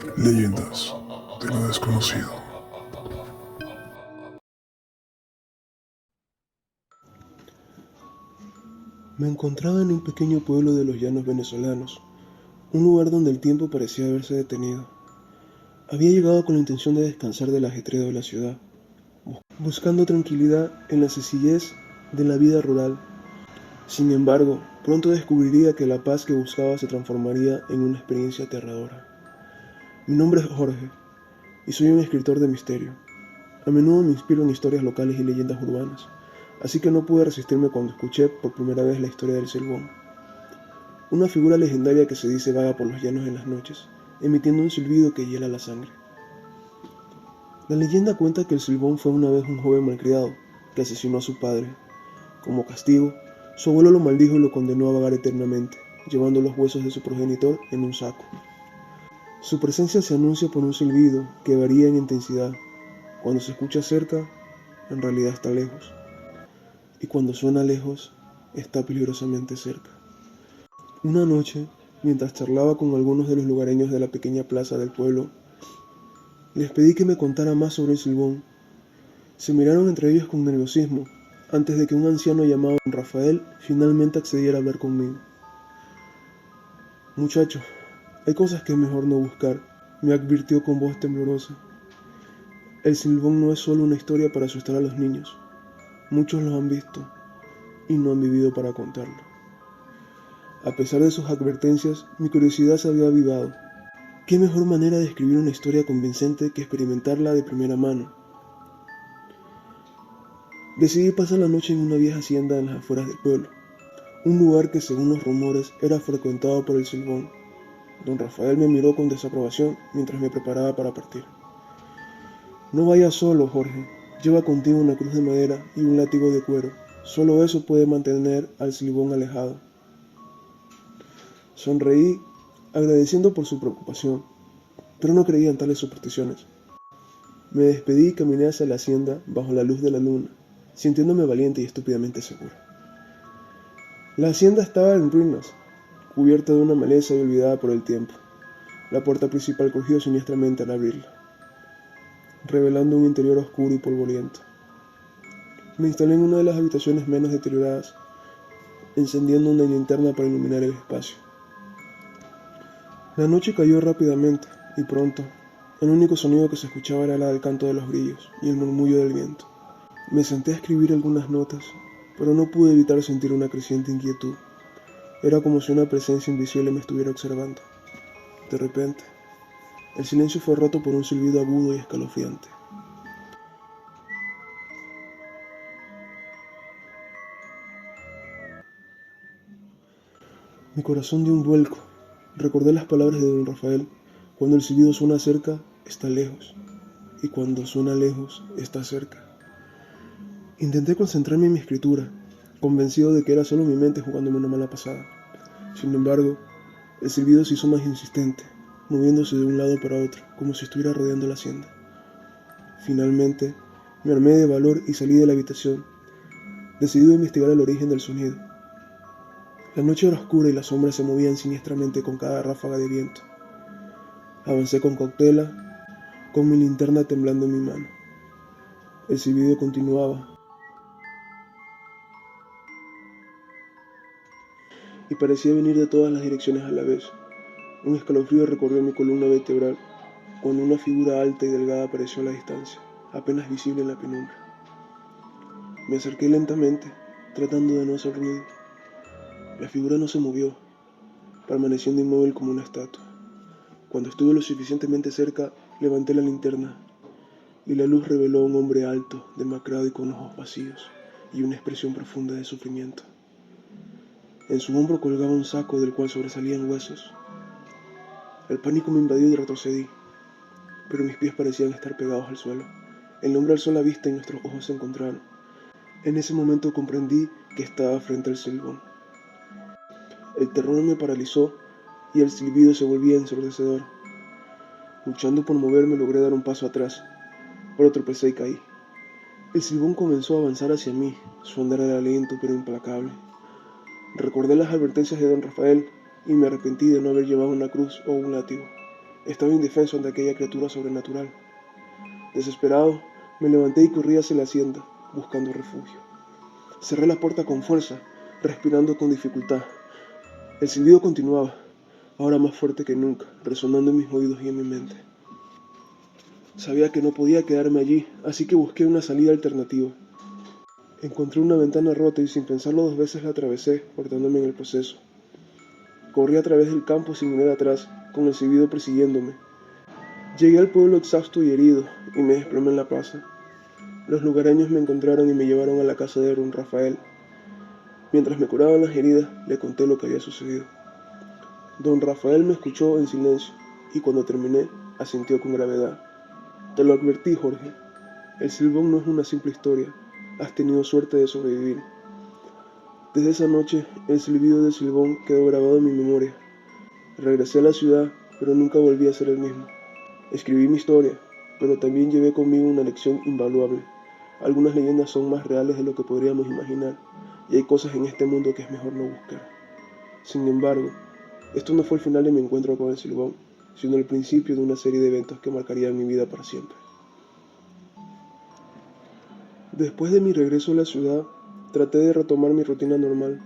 Leyendas de lo desconocido. Me encontraba en un pequeño pueblo de los llanos venezolanos, un lugar donde el tiempo parecía haberse detenido. Había llegado con la intención de descansar del ajetreo de la ciudad, buscando tranquilidad en la sencillez de la vida rural. Sin embargo, pronto descubriría que la paz que buscaba se transformaría en una experiencia aterradora. Mi nombre es Jorge, y soy un escritor de misterio. A menudo me inspiro en historias locales y leyendas urbanas, así que no pude resistirme cuando escuché por primera vez la historia del Silbón, una figura legendaria que se dice vaga por los llanos en las noches, emitiendo un silbido que hiela la sangre. La leyenda cuenta que el Silbón fue una vez un joven malcriado que asesinó a su padre. Como castigo, su abuelo lo maldijo y lo condenó a vagar eternamente, llevando los huesos de su progenitor en un saco. Su presencia se anuncia por un silbido que varía en intensidad. Cuando se escucha cerca, en realidad está lejos, y cuando suena lejos, está peligrosamente cerca. Una noche, mientras charlaba con algunos de los lugareños de la pequeña plaza del pueblo, les pedí que me contara más sobre el Silbón. Se miraron entre ellos con nerviosismo, antes de que un anciano llamado Don Rafael finalmente accediera a hablar conmigo. Muchacho, hay cosas que es mejor no buscar, me advirtió con voz temblorosa. El Silbón no es solo una historia para asustar a los niños. Muchos lo han visto y no han vivido para contarlo. A pesar de sus advertencias, mi curiosidad se había avivado. ¿Qué mejor manera de escribir una historia convincente que experimentarla de primera mano? Decidí pasar la noche en una vieja hacienda en las afueras del pueblo, un lugar que según los rumores era frecuentado por el Silbón. Don Rafael me miró con desaprobación mientras me preparaba para partir. No vayas solo, Jorge. Lleva contigo una cruz de madera y un látigo de cuero. Solo eso puede mantener al Silbón alejado. Sonreí, agradeciendo por su preocupación, pero no creía en tales supersticiones. Me despedí y caminé hacia la hacienda bajo la luz de la luna, sintiéndome valiente y estúpidamente seguro. La hacienda estaba en ruinas, cubierta de una maleza y olvidada por el tiempo. La puerta principal crujió siniestramente al abrirla, revelando un interior oscuro y polvoriento. Me instalé en una de las habitaciones menos deterioradas, encendiendo una linterna para iluminar el espacio. La noche cayó rápidamente, y pronto, el único sonido que se escuchaba era el canto de los grillos y el murmullo del viento. Me senté a escribir algunas notas, pero no pude evitar sentir una creciente inquietud. Era como si una presencia invisible me estuviera observando. De repente, el silencio fue roto por un silbido agudo y escalofriante. Mi corazón dio un vuelco. Recordé las palabras de don Rafael: cuando el silbido suena cerca, está lejos, y cuando suena lejos, está cerca. Intenté concentrarme en mi escritura, convencido de que era solo mi mente jugándome una mala pasada. Sin embargo, el silbido se hizo más insistente, moviéndose de un lado para otro, como si estuviera rodeando la hacienda. Finalmente, me armé de valor y salí de la habitación, decidido a investigar el origen del sonido. La noche era oscura y las sombras se movían siniestramente con cada ráfaga de viento. Avancé con cautela, con mi linterna temblando en mi mano. El silbido continuaba, y parecía venir de todas las direcciones a la vez. Un escalofrío recorrió mi columna vertebral, cuando una figura alta y delgada apareció a la distancia, apenas visible en la penumbra. Me acerqué lentamente, tratando de no hacer ruido. La figura no se movió, permaneciendo inmóvil como una estatua. Cuando estuve lo suficientemente cerca, levanté la linterna, y la luz reveló a un hombre alto, demacrado y con ojos vacíos, y una expresión profunda de sufrimiento. En su hombro colgaba un saco del cual sobresalían huesos. El pánico me invadió y retrocedí, pero mis pies parecían estar pegados al suelo. El hombre alzó la vista y nuestros ojos se encontraron. En ese momento comprendí que estaba frente al Silbón. El terror me paralizó y el silbido se volvía ensordecedor. Luchando por moverme logré dar un paso atrás, pero tropecé y caí. El Silbón comenzó a avanzar hacia mí, su andar era lento pero implacable. Recordé las advertencias de don Rafael y me arrepentí de no haber llevado una cruz o un látigo. Estaba indefenso ante aquella criatura sobrenatural. Desesperado, me levanté y corrí hacia la hacienda, buscando refugio. Cerré la puerta con fuerza, respirando con dificultad. El silbido continuaba, ahora más fuerte que nunca, resonando en mis oídos y en mi mente. Sabía que no podía quedarme allí, así que busqué una salida alternativa. Encontré una ventana rota y sin pensarlo 2 veces la atravesé, cortándome en el proceso. Corrí a través del campo sin mirar atrás, con el silbido persiguiéndome. Llegué al pueblo exhausto y herido, y me desplomé en la plaza. Los lugareños me encontraron y me llevaron a la casa de don Rafael. Mientras me curaban las heridas, le conté lo que había sucedido. Don Rafael me escuchó en silencio, y cuando terminé, asintió con gravedad. Te lo advertí, Jorge. El Silbón no es una simple historia. Has tenido suerte de sobrevivir. Desde esa noche, el silbido del Silbón quedó grabado en mi memoria. Regresé a la ciudad, pero nunca volví a ser el mismo. Escribí mi historia, pero también llevé conmigo una lección invaluable. Algunas leyendas son más reales de lo que podríamos imaginar, y hay cosas en este mundo que es mejor no buscar. Sin embargo, esto no fue el final de mi encuentro con el Silbón, sino el principio de una serie de eventos que marcarían mi vida para siempre. Después de mi regreso a la ciudad, traté de retomar mi rutina normal,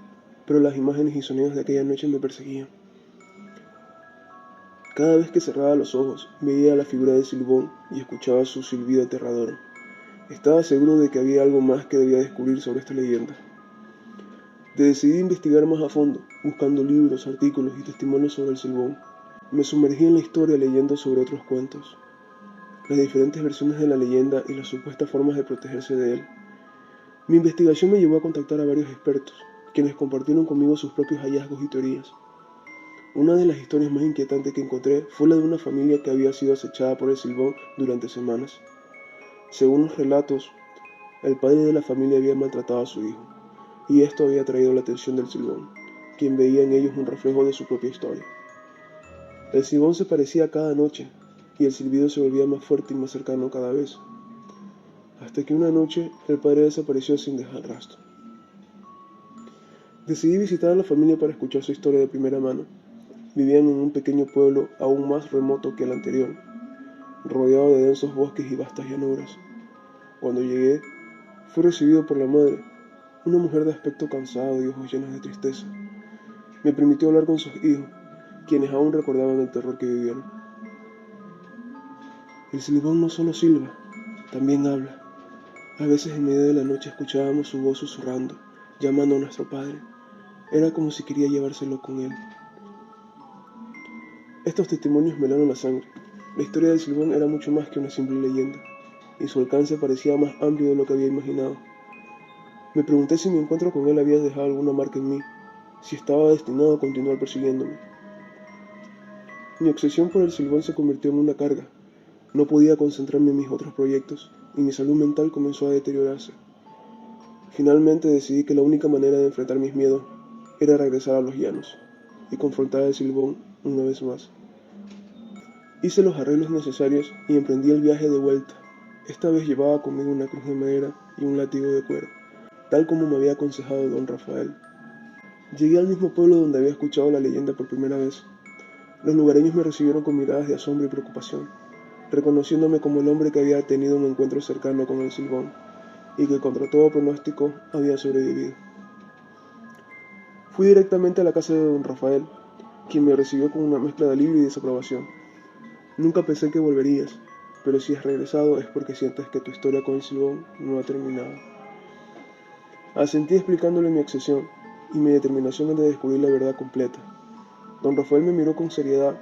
pero las imágenes y sonidos de aquella noche me perseguían. Cada vez que cerraba los ojos, veía la figura de Silbón y escuchaba su silbido aterrador. Estaba seguro de que había algo más que debía descubrir sobre esta leyenda. Decidí investigar más a fondo, buscando libros, artículos y testimonios sobre el Silbón. Me sumergí en la historia leyendo sobre otros cuentos, las diferentes versiones de la leyenda y las supuestas formas de protegerse de él. Mi investigación me llevó a contactar a varios expertos, quienes compartieron conmigo sus propios hallazgos y teorías. Una de las historias más inquietantes que encontré fue la de una familia que había sido acechada por el Silbón durante semanas. Según los relatos, el padre de la familia había maltratado a su hijo, y esto había atraído la atención del Silbón, quien veía en ellos un reflejo de su propia historia. El Silbón se parecía cada noche, y el silbido se volvía más fuerte y más cercano cada vez, hasta que una noche el padre desapareció sin dejar rastro. Decidí visitar a la familia para escuchar su historia de primera mano. Vivían en un pequeño pueblo aún más remoto que el anterior, rodeado de densos bosques y vastas llanuras. Cuando llegué, fui recibido por la madre, una mujer de aspecto cansado y ojos llenos de tristeza. Me permitió hablar con sus hijos, quienes aún recordaban el terror que vivieron. El Silbón no solo silba, también habla. A veces en medio de la noche escuchábamos su voz susurrando, llamando a nuestro padre. Era como si quería llevárselo con él. Estos testimonios me helaron la sangre. La historia del Silbón era mucho más que una simple leyenda, y su alcance parecía más amplio de lo que había imaginado. Me pregunté si mi encuentro con él había dejado alguna marca en mí, si estaba destinado a continuar persiguiéndome. Mi obsesión por el Silbón se convirtió en una carga. No podía concentrarme en mis otros proyectos, y mi salud mental comenzó a deteriorarse. Finalmente decidí que la única manera de enfrentar mis miedos era regresar a los llanos y confrontar al Silbón una vez más. Hice los arreglos necesarios y emprendí el viaje de vuelta. Esta vez llevaba conmigo una cruz de madera y un látigo de cuero, tal como me había aconsejado don Rafael. Llegué al mismo pueblo donde había escuchado la leyenda por primera vez. Los lugareños me recibieron con miradas de asombro y preocupación, reconociéndome como el hombre que había tenido un encuentro cercano con el Silbón y que contra todo pronóstico había sobrevivido. Fui directamente a la casa de don Rafael, quien me recibió con una mezcla de alivio y desaprobación. Nunca pensé que volverías, pero si has regresado es porque sientes que tu historia con el Silbón no ha terminado. Asentí explicándole mi obsesión y mi determinación de descubrir la verdad completa. Don Rafael me miró con seriedad.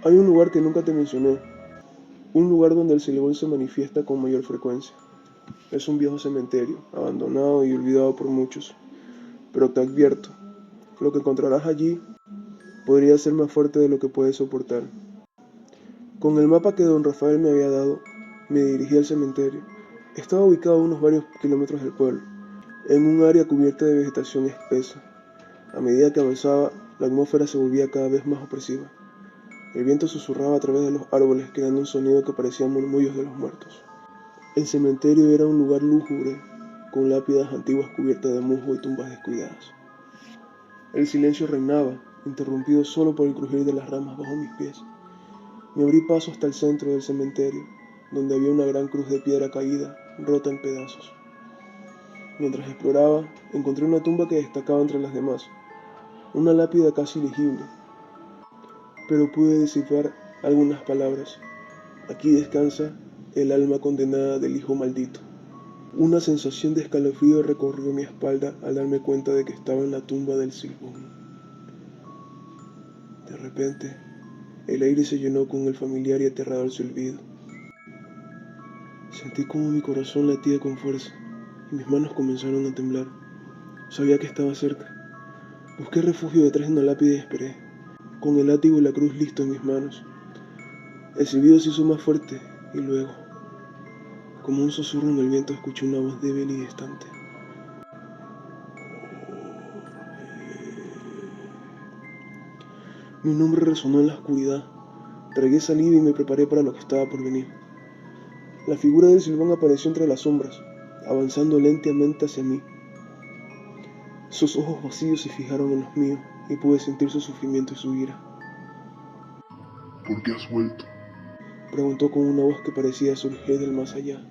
Hay un lugar que nunca te mencioné, un lugar donde el Silbón se manifiesta con mayor frecuencia. Es un viejo cementerio, abandonado y olvidado por muchos. Pero te advierto, lo que encontrarás allí podría ser más fuerte de lo que puedes soportar. Con el mapa que don Rafael me había dado, me dirigí al cementerio. Estaba ubicado a unos varios kilómetros del pueblo, en un área cubierta de vegetación espesa. A medida que avanzaba, la atmósfera se volvía cada vez más opresiva. El viento susurraba a través de los árboles, creando un sonido que parecía murmullos de los muertos. El cementerio era un lugar lúgubre, con lápidas antiguas cubiertas de musgo y tumbas descuidadas. El silencio reinaba, interrumpido solo por el crujir de las ramas bajo mis pies. Me abrí paso hasta el centro del cementerio, donde había una gran cruz de piedra caída, rota en pedazos. Mientras exploraba, encontré una tumba que destacaba entre las demás, una lápida casi legible, pero pude descifrar algunas palabras. Aquí descansa el alma condenada del hijo maldito. Una sensación de escalofrío recorrió mi espalda al darme cuenta de que estaba en la tumba del Silbón. De repente, el aire se llenó con el familiar y aterrador silbido. Sentí como mi corazón latía con fuerza y mis manos comenzaron a temblar. Sabía que estaba cerca. Busqué refugio detrás de una lápida y esperé, con el látigo y la cruz listo en mis manos. El silbido se hizo más fuerte y luego, como un susurro en el viento, escuché una voz débil y distante. Mi nombre resonó en la oscuridad. Tragué saliva y me preparé para lo que estaba por venir. La figura del Silbón apareció entre las sombras, avanzando lentamente hacia mí. Sus ojos vacíos se fijaron en los míos y pude sentir su sufrimiento y su ira. ¿Por qué has vuelto? Preguntó con una voz que parecía surgir del más allá.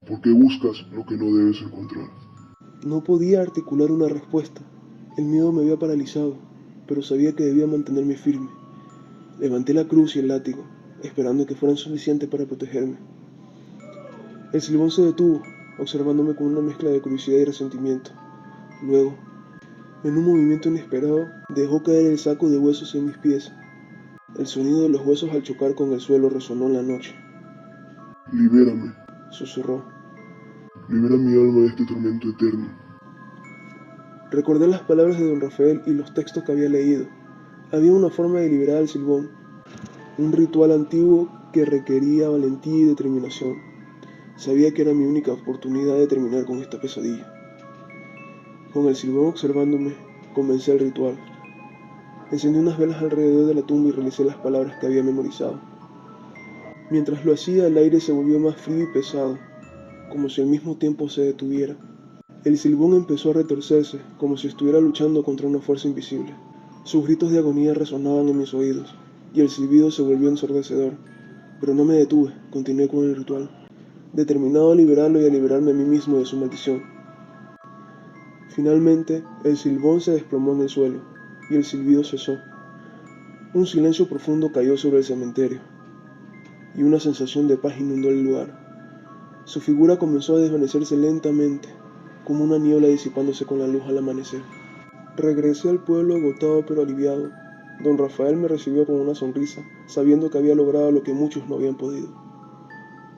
¿Por qué buscas lo que no debes encontrar? No podía articular una respuesta. El miedo me había paralizado, pero sabía que debía mantenerme firme. Levanté la cruz y el látigo, esperando que fueran suficientes para protegerme. El Silbón se detuvo, observándome con una mezcla de curiosidad y resentimiento. Luego, en un movimiento inesperado, dejó caer el saco de huesos en mis pies. El sonido de los huesos al chocar con el suelo resonó en la noche. Libérame. Susurró. Libera mi alma de este tormento eterno. Recordé las palabras de don Rafael y los textos que había leído. Había una forma de liberar al Silbón, un ritual antiguo que requería valentía y determinación. Sabía que era mi única oportunidad de terminar con esta pesadilla. Con el Silbón observándome, comencé el ritual. Encendí unas velas alrededor de la tumba y realicé las palabras que había memorizado. Mientras lo hacía, el aire se volvió más frío y pesado, como si al mismo tiempo se detuviera. El Silbón empezó a retorcerse, como si estuviera luchando contra una fuerza invisible. Sus gritos de agonía resonaban en mis oídos, y el silbido se volvió ensordecedor. Pero no me detuve, continué con el ritual, determinado a liberarlo y a liberarme a mí mismo de su maldición. Finalmente, el Silbón se desplomó en el suelo, y el silbido cesó. Un silencio profundo cayó sobre el cementerio, y una sensación de paz inundó el lugar. Su figura comenzó a desvanecerse lentamente, como una niebla disipándose con la luz al amanecer. Regresé al pueblo agotado pero aliviado. Don Rafael me recibió con una sonrisa, sabiendo que había logrado lo que muchos no habían podido.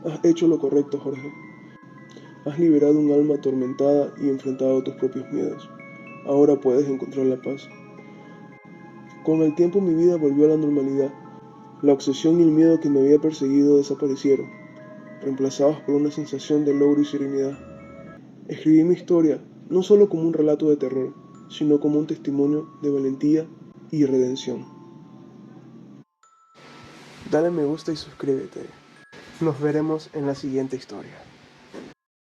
Has hecho lo correcto, Jorge. Has liberado un alma atormentada y enfrentado tus propios miedos. Ahora puedes encontrar la paz. Con el tiempo mi vida volvió a la normalidad. La obsesión y el miedo que me había perseguido desaparecieron, reemplazados por una sensación de logro y serenidad. Escribí mi historia no solo como un relato de terror, sino como un testimonio de valentía y redención. Dale me gusta y suscríbete. Nos veremos en la siguiente historia.